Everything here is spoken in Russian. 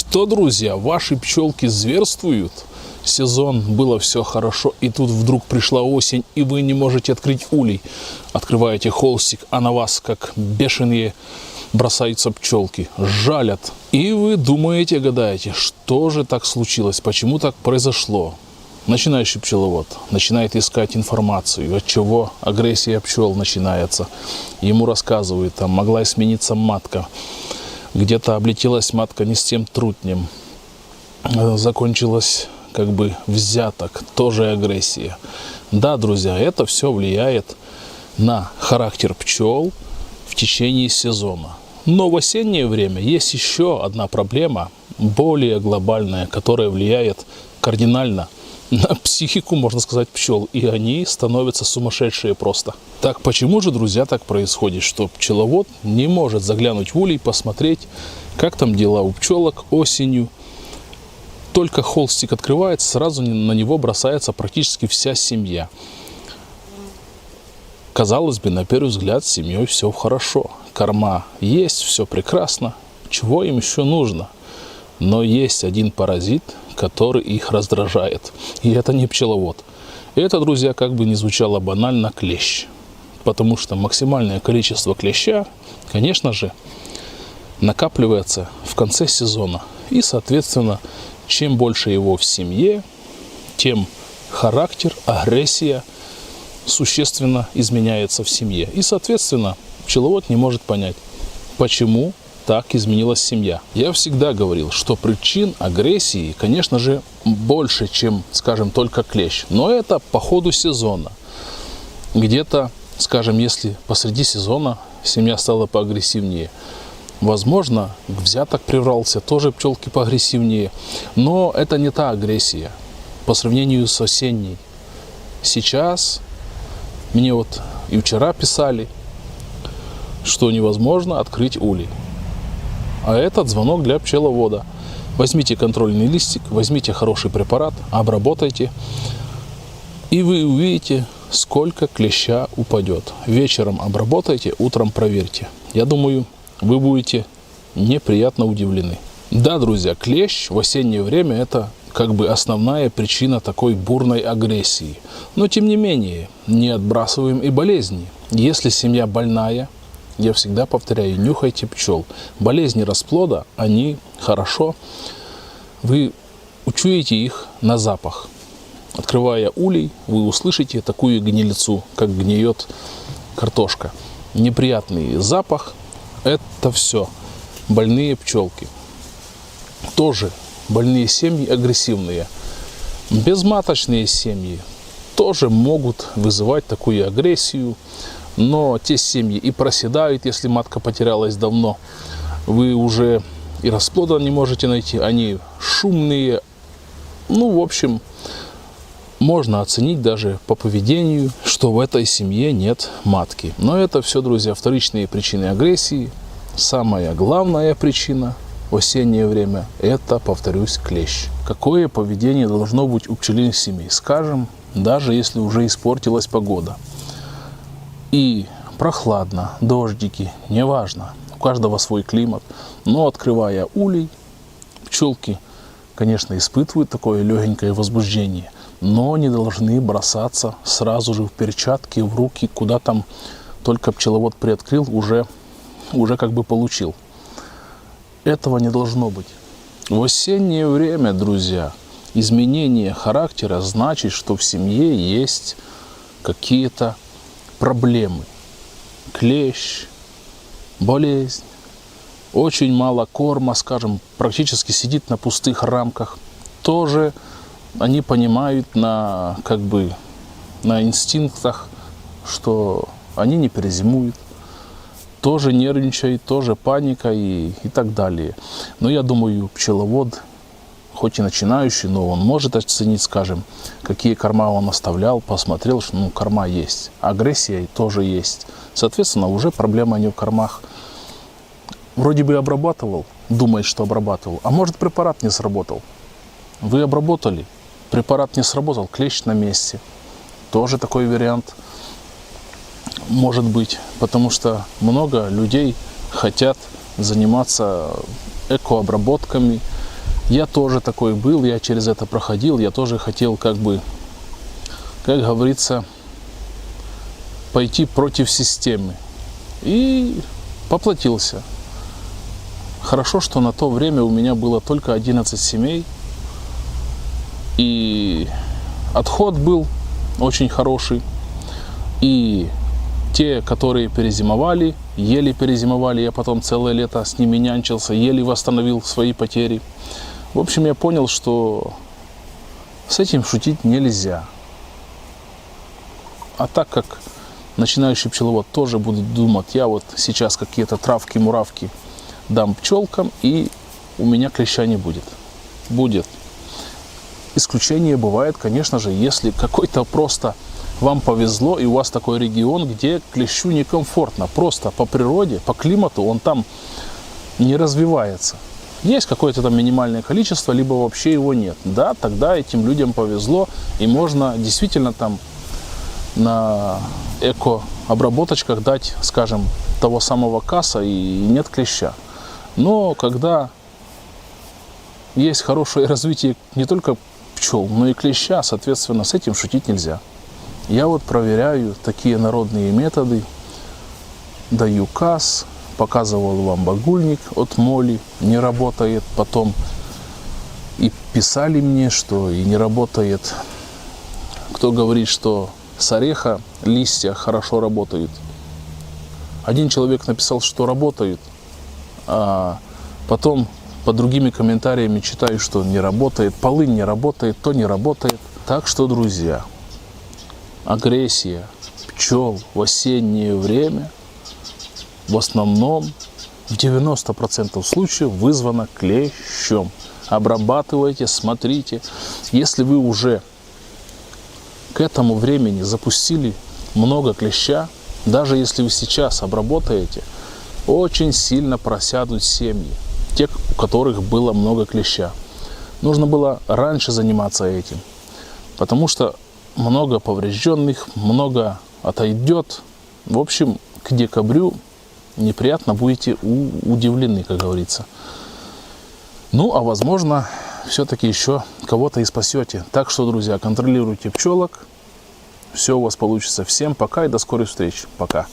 Что, друзья, ваши пчелки зверствуют? Сезон, было все хорошо, и тут вдруг пришла осень, и вы не можете открыть улей. Открываете холстик, а на вас, как бешеные, бросаются пчелки, жалят. И вы думаете, гадаете, что же так случилось, почему так произошло? Начинающий пчеловод начинает искать информацию, от чего агрессия пчел начинается. Ему рассказывают, там могла смениться матка, где-то облетелась матка не с тем трутнем, закончилась как бы взяток, тоже агрессия. Да, друзья, это все влияет на характер пчел в течение сезона. Но в осеннее время есть еще одна проблема, более глобальная, которая влияет кардинально на психику, можно сказать, пчел. И они становятся сумасшедшие просто. Так почему же, друзья, так происходит, что пчеловод не может заглянуть в улей, посмотреть, как там дела у пчелок осенью? Только холстик открывается, сразу на него бросается практически вся семья. Казалось бы, на первый взгляд, с семьей все хорошо. Корма есть, все прекрасно. Чего им еще нужно? Но есть один паразит, который их раздражает. И это не пчеловод. Это, друзья, как бы ни звучало банально, клещ. Потому что максимальное количество клеща, конечно же, накапливается в конце сезона. И, соответственно, чем больше его в семье, тем характер, агрессия существенно изменяется в семье. И, соответственно, пчеловод не может понять, почему так изменилась семья. Я всегда говорил, что причин агрессии, конечно же, больше, чем, скажем, только клещ. Но это по ходу сезона. Где-то, скажем, если посреди сезона семья стала поагрессивнее, возможно, взяток прибрался, тоже пчелки поагрессивнее. Но это не та агрессия по сравнению с осенней. Сейчас мне вот и вчера писали, что невозможно открыть улей. А этот звонок для пчеловода. Возьмите контрольный листик, возьмите хороший препарат, обработайте, и вы увидите, сколько клеща упадет. Вечером обработайте, утром проверьте. Я думаю, вы будете неприятно удивлены. Да, друзья, клещ в осеннее время это как бы основная причина такой бурной агрессии. Но тем не менее, не отбрасываем и болезни. Если семья больная, я всегда повторяю, нюхайте пчел. Болезни расплода, они хорошо, вы учуете их на запах. Открывая улей, вы услышите такую гнилицу, как гниет картошка. Неприятный запах, это все больные пчелки. Тоже больные семьи агрессивные. Безматочные семьи тоже могут вызывать такую агрессию. Но те семьи и проседают, если матка потерялась давно. Вы уже и расплода не можете найти. Они шумные. Ну, в общем, можно оценить даже по поведению, что в этой семье нет матки. Но это все, друзья, вторичные причины агрессии. Самая главная причина в осеннее время – это, повторюсь, клещ. Какое поведение должно быть у пчелиных семей? Скажем, даже если уже испортилась погода. И прохладно, дождики, неважно, у каждого свой климат. Но открывая улей, пчелки, конечно, испытывают такое легенькое возбуждение, но не должны бросаться сразу же в перчатки, в руки, куда там только пчеловод приоткрыл, уже как бы получил. Этого не должно быть. В осеннее время, друзья, изменение характера значит, что в семье есть какие-то проблемы. Клещ, болезнь, очень мало корма, скажем, практически сидит на пустых рамках. Тоже они понимают на инстинктах, что они не перезимуют. Тоже нервничает, тоже паника и так далее. Но я думаю, пчеловод, хоть и начинающий, но он может оценить, скажем, какие корма он оставлял, посмотрел, что корма есть. Агрессия тоже есть. Соответственно, уже проблема не в кормах. Вроде бы обрабатывал, думает, что обрабатывал, а может препарат не сработал. Вы обработали, препарат не сработал, клещ на месте. Тоже такой вариант может быть, потому что много людей хотят заниматься экообработками, Я тоже такой был, я через это проходил, я тоже хотел, как говорится, пойти против системы. И поплатился. Хорошо, что на то время у меня было только 11 семей. И отход был очень хороший. И те, которые перезимовали, еле перезимовали, я потом целое лето с ними нянчился, еле восстановил свои потери. В общем, я понял, что с этим шутить нельзя. А так как начинающий пчеловод тоже будет думать, я вот сейчас какие-то травки-муравки дам пчелкам, и у меня клеща не будет. Будет. Исключение бывает, конечно же, если какой-то просто вам повезло, и у вас такой регион, где клещу некомфортно. Просто по природе, по климату он там не развивается. Есть какое-то там минимальное количество, либо вообще его нет. Да, тогда этим людям повезло, и можно действительно там на эко-обработочках дать, скажем, того самого касса, и нет клеща. Но когда есть хорошее развитие не только пчел, но и клеща, соответственно, с этим шутить нельзя. Я вот проверяю такие народные методы, даю касс, показывал вам багульник от моли, не работает, потом и писали мне, что и не работает. Кто говорит, что с ореха листья хорошо работают. Один человек написал, что работают, а потом под другими комментариями читаю, что не работает, полынь не работает, то не работает. Так что, друзья, агрессия пчел в осеннее время в основном в 90% случаев вызвана клещом. Обрабатывайте, смотрите. Если вы уже к этому времени запустили много клеща, даже если вы сейчас обработаете, очень сильно просядут семьи, те, у которых было много клеща. Нужно было раньше заниматься этим, потому что много поврежденных, много отойдет. В общем, к декабрю неприятно будете удивлены, как говорится. Ну, а возможно, все-таки еще кого-то и спасете. Так что, друзья, контролируйте пчелок. Все у вас получится. Всем пока и до скорой встречи. Пока.